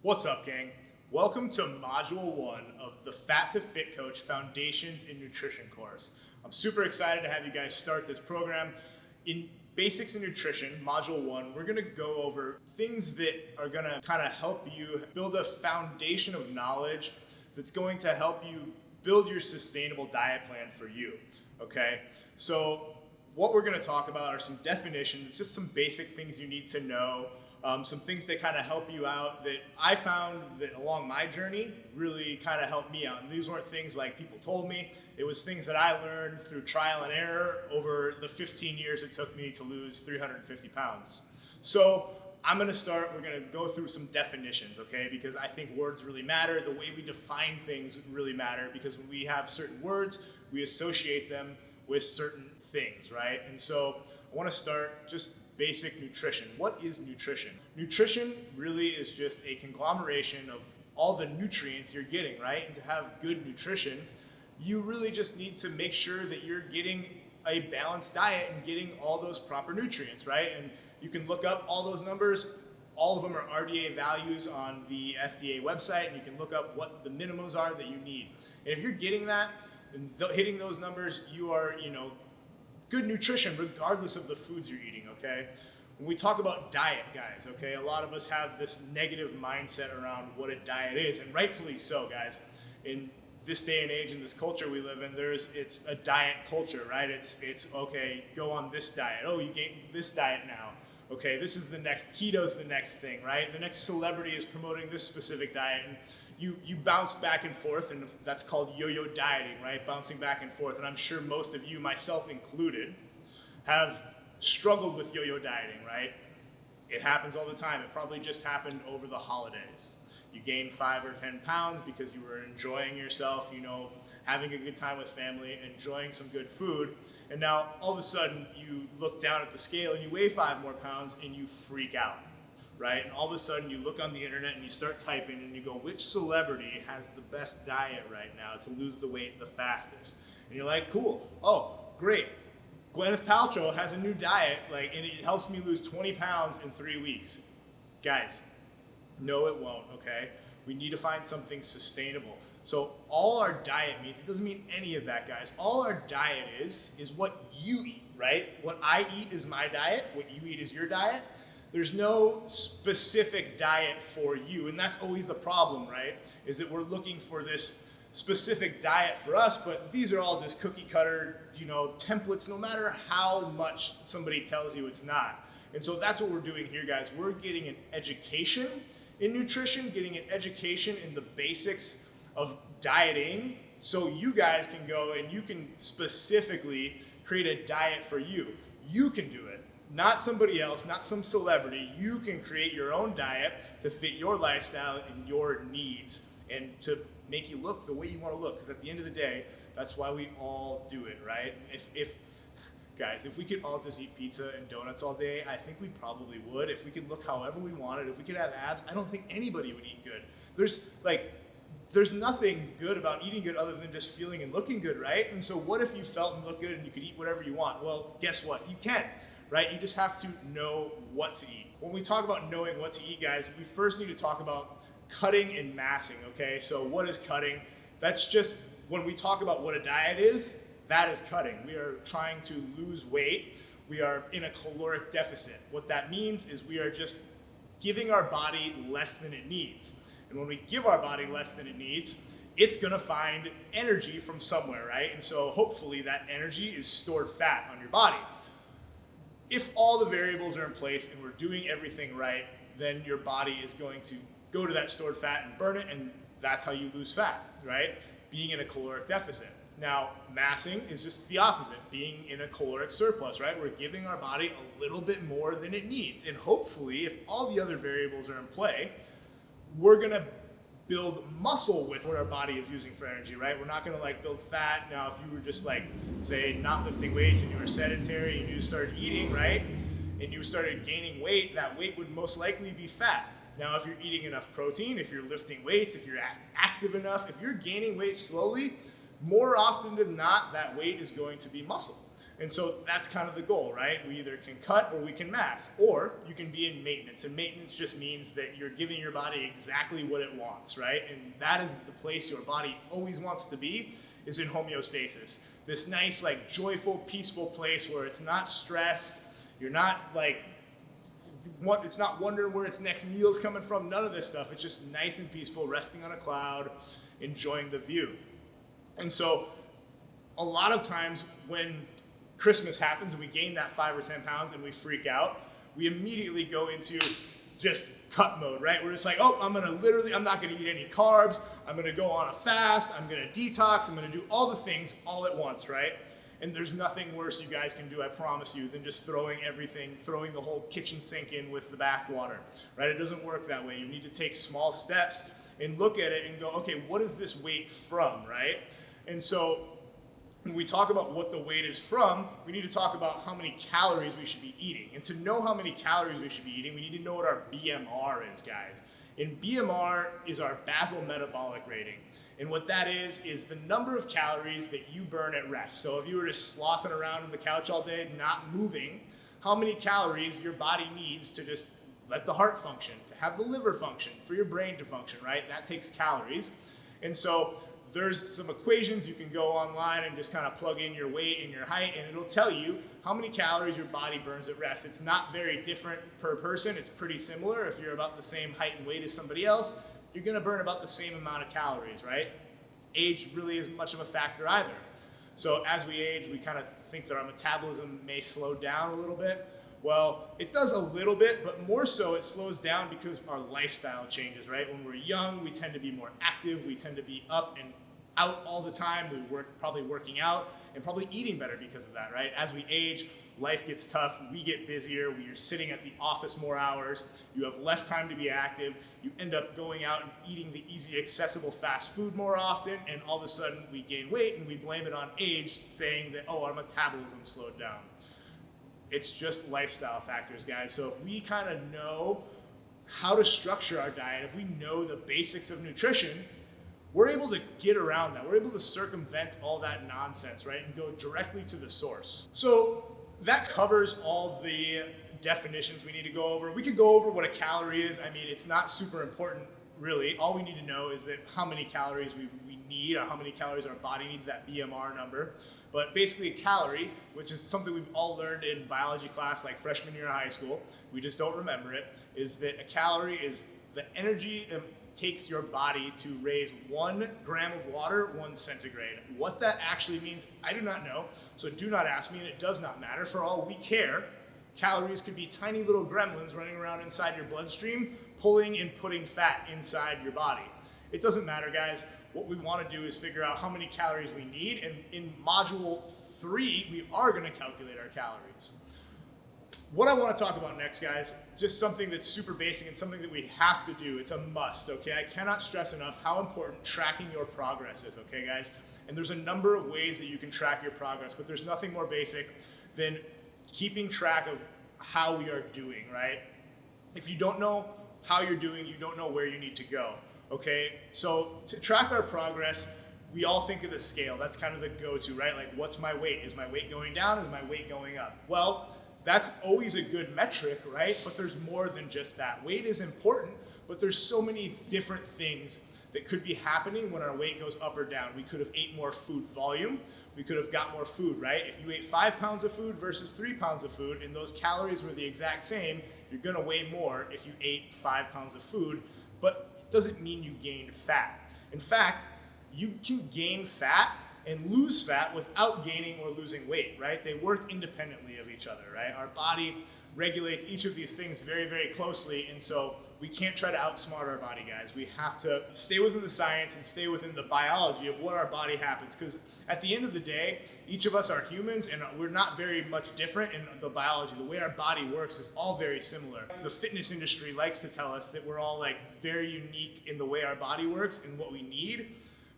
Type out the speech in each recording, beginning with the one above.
What's up, gang? Welcome to Module 1 of the Fat to Fit Coach Foundations in Nutrition course. I'm super excited to have you guys start this program. In Basics in Nutrition, Module 1, we're going to go over things that are going to kind of help you build a foundation of knowledge that's going to help you build your sustainable diet plan for you, okay? So what we're going to talk about are some definitions, just some basic things you need to know. Some things that kind of help you out that I found that along my journey really kind of helped me out. And these weren't things like people told me. It was things that I learned through trial and error over the 15 years it took me to lose 350 pounds. So I'm going to start, we're going to go through some definitions, okay? Because I think words really matter. The way we define things really matter, because when we have certain words, we associate them with certain things, right? And so I want to start just basic nutrition. What is nutrition? Nutrition really is just a conglomeration of all the nutrients you're getting, right? And to have good nutrition, you really just need to make sure that you're getting a balanced diet and getting all those proper nutrients, right? And you can look up all those numbers. All of them are RDA values on the FDA website, and you can look up what the minimums are that you need. And if you're getting that and hitting those numbers, you are, good nutrition regardless of the foods you're eating, okay? When we talk about diet, guys, okay, a lot of us have this negative mindset around what a diet is, and rightfully so, guys. In this day and age, in this culture we live in, it's a diet culture, right? It's okay, go on this diet. Oh, you gain this diet now. Okay, this is the next, keto's the next thing, right? The next celebrity is promoting this specific diet, and you bounce back and forth, and that's called yo-yo dieting, right? Bouncing back and forth. And I'm sure most of you, myself included, have struggled with yo-yo dieting, right? It happens all the time. It probably just happened over the holidays. You gained 5 or 10 pounds because you were enjoying yourself, having a good time with family, enjoying some good food. And now all of a sudden you look down at the scale and you weigh 5 more pounds and you freak out, right? And all of a sudden you look on the internet and you start typing and you go, which celebrity has the best diet right now to lose the weight the fastest? And you're like, cool. Oh, great. Gwyneth Paltrow has a new diet, and it helps me lose 20 pounds in 3 weeks. Guys, no, it won't, okay? We need to find something sustainable. So all our diet means, it doesn't mean any of that, guys. All our diet is what you eat, right? What I eat is my diet. What you eat is your diet. There's no specific diet for you, and that's always the problem, right? Is that we're looking for this specific diet for us, but these are all just cookie cutter, templates, no matter how much somebody tells you it's not. And so that's what we're doing here, guys. We're getting an education in nutrition, getting an education in the basics of dieting, so you guys can go and you can specifically create a diet for you. You can do it, not somebody else, not some celebrity. You can create your own diet to fit your lifestyle and your needs, and to make you look the way you want to look. Because at the end of the day, that's why we all do it, right? If we could all just eat pizza and donuts all day, I think we probably would. If we could look however we wanted, if we could have abs, I don't think anybody would eat good. There's nothing good about eating good other than just feeling and looking good, right? And so what if you felt and looked good and you could eat whatever you want? Well, guess what? You can, right? You just have to know what to eat. When we talk about knowing what to eat, guys, we first need to talk about cutting and massing, okay? So what is cutting? That's just, when we talk about what a diet is, that is cutting. We are trying to lose weight. We are in a caloric deficit. What that means is we are just giving our body less than it needs. And when we give our body less than it needs, it's gonna find energy from somewhere, right? And so hopefully that energy is stored fat on your body. If all the variables are in place and we're doing everything right, then your body is going to go to that stored fat and burn it, and that's how you lose fat, right? Being in a caloric deficit. Now, massing is just the opposite, being in a caloric surplus, right? We're giving our body a little bit more than it needs. And hopefully, if all the other variables are in play, we're gonna build muscle with what our body is using for energy, right? We're not gonna build fat. Now, if you were just say not lifting weights and you were sedentary and you just started eating, right? And you started gaining weight, that weight would most likely be fat. Now, if you're eating enough protein, if you're lifting weights, if you're active enough, if you're gaining weight slowly, more often than not, that weight is going to be muscle. And so that's kind of the goal, right? We either can cut or we can mass, or you can be in maintenance. And maintenance just means that you're giving your body exactly what it wants, right? And that is the place your body always wants to be, is in homeostasis. This nice, like, joyful, peaceful place where it's not stressed. You're not like, it's not wondering where its next meal's coming from. None of this stuff. It's just nice and peaceful, resting on a cloud, enjoying the view. And so a lot of times when Christmas happens and we gain that 5 or 10 pounds and we freak out, we immediately go into just cut mode, right? We're just like, oh, I'm not gonna eat any carbs. I'm gonna go on a fast. I'm gonna detox. I'm gonna do all the things all at once, right? And there's nothing worse you guys can do, I promise you, than just throwing the whole kitchen sink in with the bath water, right? It doesn't work that way. You need to take small steps and look at it and go, okay, what is this weight from, right? And so when we talk about what the weight is from, we need to talk about how many calories we should be eating. And to know how many calories we should be eating, we need to know what our BMR is, guys. And BMR is our basal metabolic rating. And what that is the number of calories that you burn at rest. So if you were just slothing around on the couch all day, not moving, how many calories your body needs to just let the heart function, to have the liver function, for your brain to function, right? That takes calories. And so there's some equations. You can go online and just kind of plug in your weight and your height, and it'll tell you how many calories your body burns at rest. It's not very different per person. It's pretty similar. If you're about the same height and weight as somebody else, you're gonna burn about the same amount of calories, right? Age really isn't much of a factor either. So as we age, we kind of think that our metabolism may slow down a little bit. Well, it does a little bit, but more so it slows down because our lifestyle changes, right? When we're young, we tend to be more active. We tend to be up and out all the time. Probably working out and probably eating better because of that, right? As we age, life gets tough. We get busier. We are sitting at the office more hours. You have less time to be active. You end up going out and eating the easy, accessible fast food more often, and all of a sudden we gain weight and we blame it on age, saying that, oh, our metabolism slowed down. It's just lifestyle factors, guys. So if we kind of know how to structure our diet, if we know the basics of nutrition, we're able to get around that. We're able to circumvent all that nonsense, right? And go directly to the source. So that covers all the definitions we need to go over. We could go over what a calorie is. I mean, it's not super important, really. All we need to know is that how many calories we need, or how many calories our body needs, that BMR number. But basically a calorie, which is something we've all learned in biology class like freshman year of high school, we just don't remember it, is that a calorie is the energy it takes your body to raise 1 gram of water 1 centigrade. What that actually means, I do not know, so do not ask me, and it does not matter. For all we care, calories could be tiny little gremlins running around inside your bloodstream, pulling and putting fat inside your body. It doesn't matter, guys. What we want to do is figure out how many calories we need, and in module 3, we are going to calculate our calories. What I want to talk about next, guys, just something that's super basic and something that we have to do. It's a must, okay? I cannot stress enough how important tracking your progress is, okay, guys? And there's a number of ways that you can track your progress, but there's nothing more basic than keeping track of how we are doing, right? If you don't know how you're doing, you don't know where you need to go. Okay, so to track our progress, we all think of the scale. That's kind of the go-to, right? Like, what's my weight? Is my weight going down? Is my weight going up? Well, that's always a good metric, right? But there's more than just that. Weight is important, but there's so many different things that could be happening when our weight goes up or down. We could have ate more food volume. We could have got more food, right? If you ate 5 pounds of food versus 3 pounds of food, and those calories were the exact same, you're gonna weigh more if you ate 5 pounds of food, but doesn't mean you gained fat. In fact, you can gain fat and lose fat without gaining or losing weight, right? They work independently of each other, right? Our body regulates each of these things very, very closely, and so we can't try to outsmart our body, guys. We have to stay within the science and stay within the biology of what our body happens, because at the end of the day, each of us are humans, and we're not very much different in the biology. The way our body works is all very similar. The fitness industry likes to tell us that we're all like very unique in the way our body works and what we need.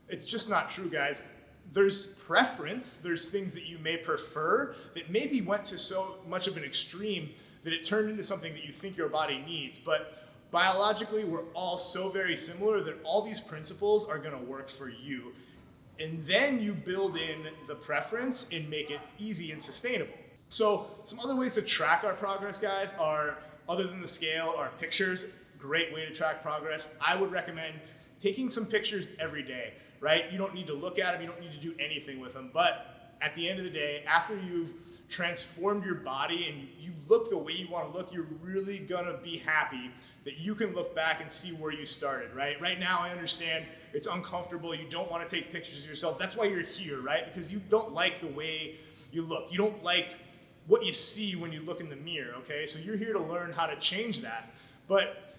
It's just not true, guys. There's preference, there's things that you may prefer that maybe went to so much of an extreme that it turned into something that you think your body needs. But biologically, we're all so very similar that all these principles are gonna work for you. And then you build in the preference and make it easy and sustainable. So some other ways to track our progress, guys, are, other than the scale, are pictures. Great way to track progress. I would recommend taking some pictures every day, right? You don't need to look at them, you don't need to do anything with them, but at the end of the day, after you've transformed your body and you look the way you want to look, you're really gonna be happy that you can look back and see where you started, right? Right now, I understand it's uncomfortable, you don't want to take pictures of yourself. That's why you're here, right? Because you don't like the way you look. You don't like what you see when you look in the mirror, okay? So you're here to learn how to change that. But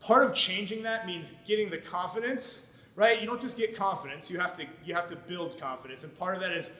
part of changing that means getting the confidence, right? You don't just get confidence, you have to build confidence. And part of that is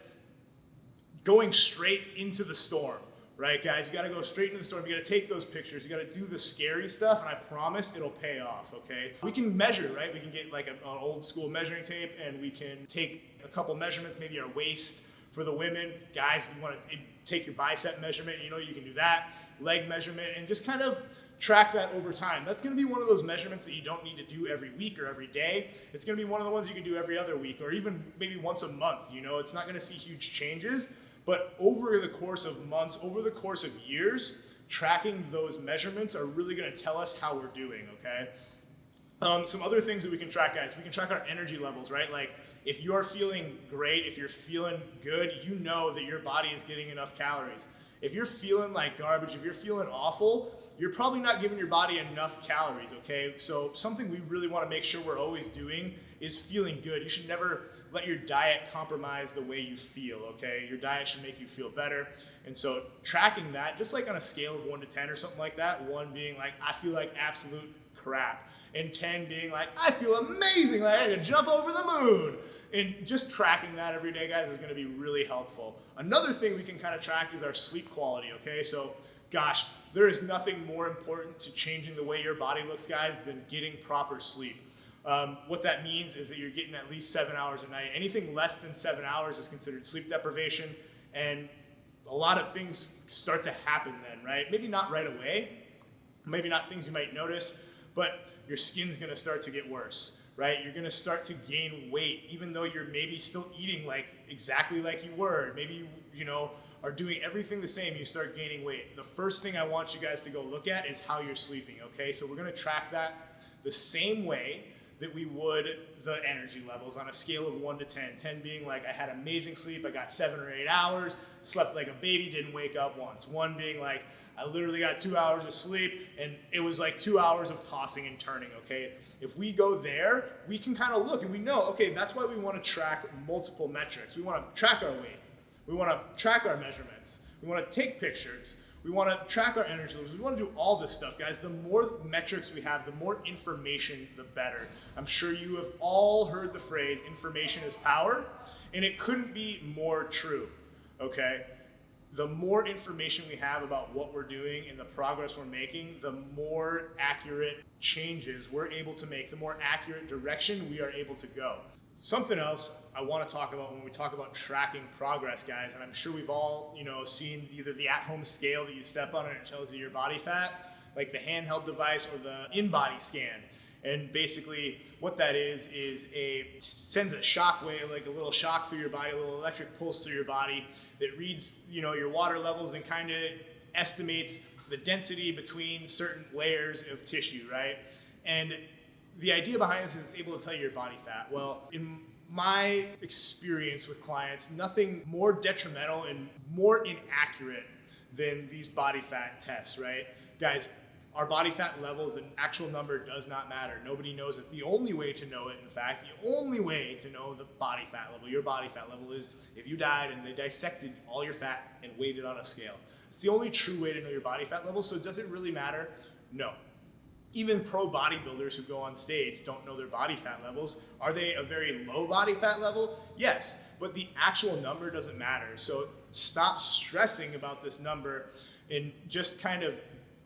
going straight into the storm, right, guys? You got to go straight into the storm. You got to take those pictures. You got to do the scary stuff, and I promise it'll pay off, okay? We can measure, right? We can get like an old school measuring tape, and we can take a couple measurements, maybe our waist for the women. Guys, if you want to take your bicep measurement, you know, you can do that. Leg measurement, and just kind of track that over time. That's going to be one of those measurements that you don't need to do every week or every day. It's going to be one of the ones you can do every other week, or even maybe once a month. You know, it's not going to see huge changes. But over the course of months, over the course of years, tracking those measurements are really going to tell us how we're doing, okay? Some other things that we can track, guys. We can track our energy levels, right? Like if you're feeling great, if you're feeling good, you know that your body is getting enough calories. If you're feeling like garbage, if you're feeling awful, you're probably not giving your body enough calories, okay? So something we really want to make sure we're always doing is feeling good. You should never let your diet compromise the way you feel, okay? Your diet should make you feel better. And so tracking that, just like on a scale of 1 to 10 or something like that, 1 being like, I feel like absolute crap, and 10 being like, I feel amazing, like I can jump over the moon. And just tracking that every day, guys, is gonna be really helpful. Another thing we can kind of track is our sleep quality, okay? So, gosh, there is nothing more important to changing the way your body looks, guys, than getting proper sleep. What that means is that you're getting at least 7 hours a night. Anything less than 7 hours is considered sleep deprivation, and a lot of things start to happen then, right? Maybe not right away, maybe not things you might notice, but your skin's gonna start to get worse, right? You're gonna start to gain weight, even though you're maybe still eating like exactly like you were. Maybe you know, are doing everything the same, you start gaining weight. The first thing I want you guys to go look at is how you're sleeping, okay? So we're gonna track that the same way that we would the energy levels on a scale of 1 to 10. 10 being like, I had amazing sleep, I got 7 or 8 hours, slept like a baby, didn't wake up once. 1 being like, I literally got 2 hours of sleep, and it was like 2 hours of tossing and turning, okay? If we go there, we can kind of look and we know, okay, that's why we want to track multiple metrics. We want to track our weight. We want to track our measurements. We want to take pictures. We want to track our energy levels. We want to do all this stuff, guys. The more metrics we have, the more information, the better. I'm sure you have all heard the phrase, information is power, and it couldn't be more true, okay? The more information we have about what we're doing and the progress we're making, the more accurate changes we're able to make, the more accurate direction we are able to go. Something else I want to talk about when we talk about tracking progress, guys, and I'm sure we've all, seen either the at-home scale that you step on and it tells you your body fat, like the handheld device, or the in-body scan. And basically what that is sends a shock wave, like a little shock through your body, a little electric pulse through your body that reads, your water levels and kind of estimates the density between certain layers of tissue, right? And the idea behind this is it's able to tell you your body fat. Well, in my experience with clients, nothing more detrimental and more inaccurate than these body fat tests, right? Guys, our body fat level, the actual number does not matter. Nobody knows it. The only way to know it, in fact, the only way to know the body fat level, your body fat level, is if you died and they dissected all your fat and weighed it on a scale. It's the only true way to know your body fat level, so does it really matter? No. Even pro bodybuilders who go on stage don't know their body fat levels. Are they a very low body fat level? Yes, but the actual number doesn't matter. So stop stressing about this number and just kind of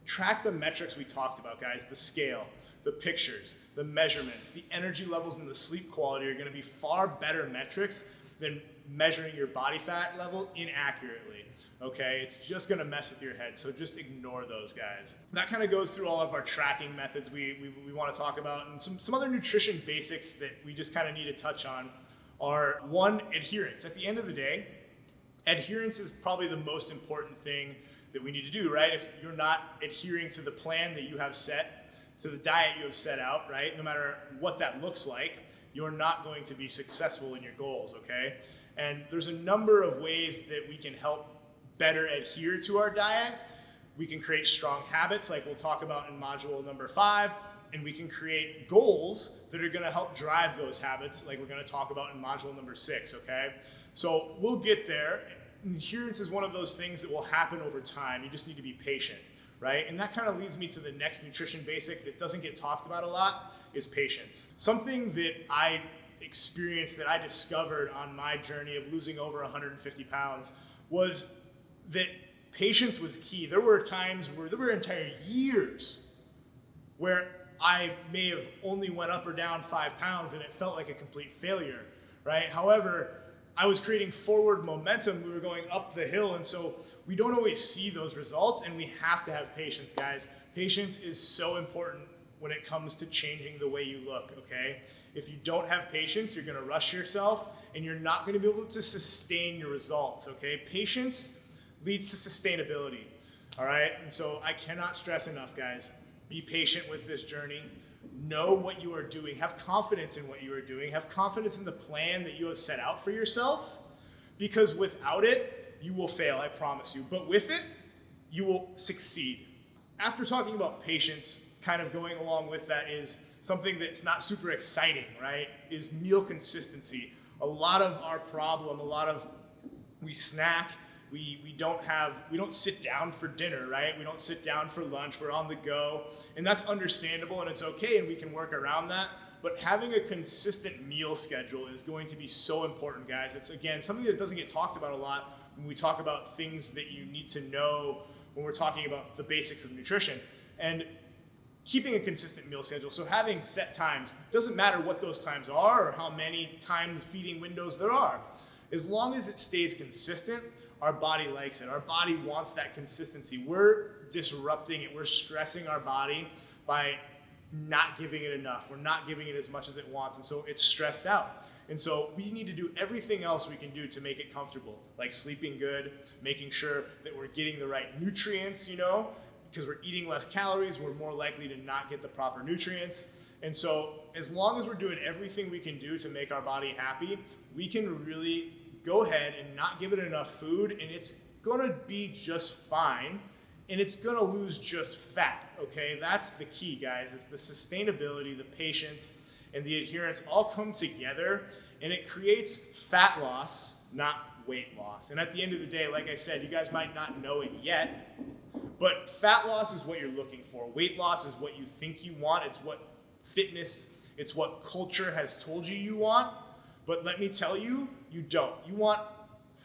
track the metrics we talked about, guys. The scale, the pictures, the measurements, the energy levels, and the sleep quality are gonna be far better metrics than measuring your body fat level inaccurately, okay? It's just gonna mess with your head, so just ignore those, guys. That kind of goes through all of our tracking methods we wanna talk about, and some other nutrition basics that we just kind of need to touch on are one, adherence. At the end of the day, adherence is probably the most important thing that we need to do, right? If you're not adhering to the plan that you have set, to the diet you have set out, right? No matter what that looks like, you're not going to be successful in your goals, okay? And there's a number of ways that we can help better adhere to our diet. We can create strong habits like we'll talk about in module number 5, and we can create goals that are gonna help drive those habits like we're gonna talk about in module number 6, okay? So we'll get there. Adherence is one of those things that will happen over time. You just need to be patient, right? And that kind of leads me to the next nutrition basic that doesn't get talked about a lot is patience. Something that I experienced, that I discovered on my journey of losing over 150 pounds was that patience was key. There were times where there were entire years where I may have only went up or down 5 pounds and it felt like a complete failure, right? However, I was creating forward momentum. We were going up the hill, and so we don't always see those results, and we have to have patience, guys. Patience is so important when it comes to changing the way you look, okay? If you don't have patience, you're gonna rush yourself, and you're not gonna be able to sustain your results, okay? Patience leads to sustainability, all right? And so I cannot stress enough, guys, be patient with this journey. Know what you are doing. Have confidence in what you are doing. Have confidence in the plan that you have set out for yourself, because without it, you will fail, I promise you. But with it, you will succeed. After talking about patience, kind of going along with that is something that's not super exciting, right? Is meal consistency. A lot of our problem, we snack, we don't sit down for dinner, right? We don't sit down for lunch, we're on the go, and that's understandable and it's okay and we can work around that. But having a consistent meal schedule is going to be so important, guys. It's, again, something that doesn't get talked about a lot when we talk about things that you need to know when we're talking about the basics of nutrition. And keeping a consistent meal schedule, so having set times, doesn't matter what those times are or how many time feeding windows there are. As long as it stays consistent, our body likes it. Our body wants that consistency. We're disrupting it. We're stressing our body by not giving it enough. We're not giving it as much as it wants, and so it's stressed out. And so we need to do everything else we can do to make it comfortable, like sleeping good, making sure that we're getting the right nutrients, because we're eating less calories, we're more likely to not get the proper nutrients. And so as long as we're doing everything we can do to make our body happy, we can really go ahead and not give it enough food, and it's gonna be just fine, and it's gonna lose just fat, okay? That's the key, guys. It's the sustainability, the patience, and the adherence all come together, and it creates fat loss, not weight loss. And at the end of the day, like I said, you guys might not know it yet, but fat loss is what you're looking for. Weight loss is what you think you want. It's what fitness, it's what culture has told you want. But let me tell you, you don't. You want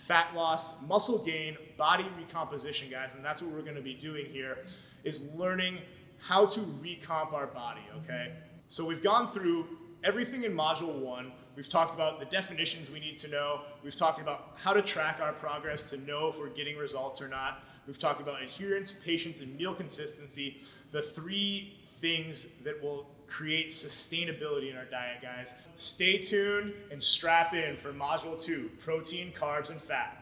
fat loss, muscle gain, body recomposition, guys, and that's what we're gonna be doing here, is learning how to recomp our body, okay? So we've gone through everything in module 1. We've talked about the definitions we need to know. We've talked about how to track our progress to know if we're getting results or not. We've talked about adherence, patience, and meal consistency, the 3 things that will create sustainability in our diet, guys. Stay tuned and strap in for module 2, protein, carbs, and fat.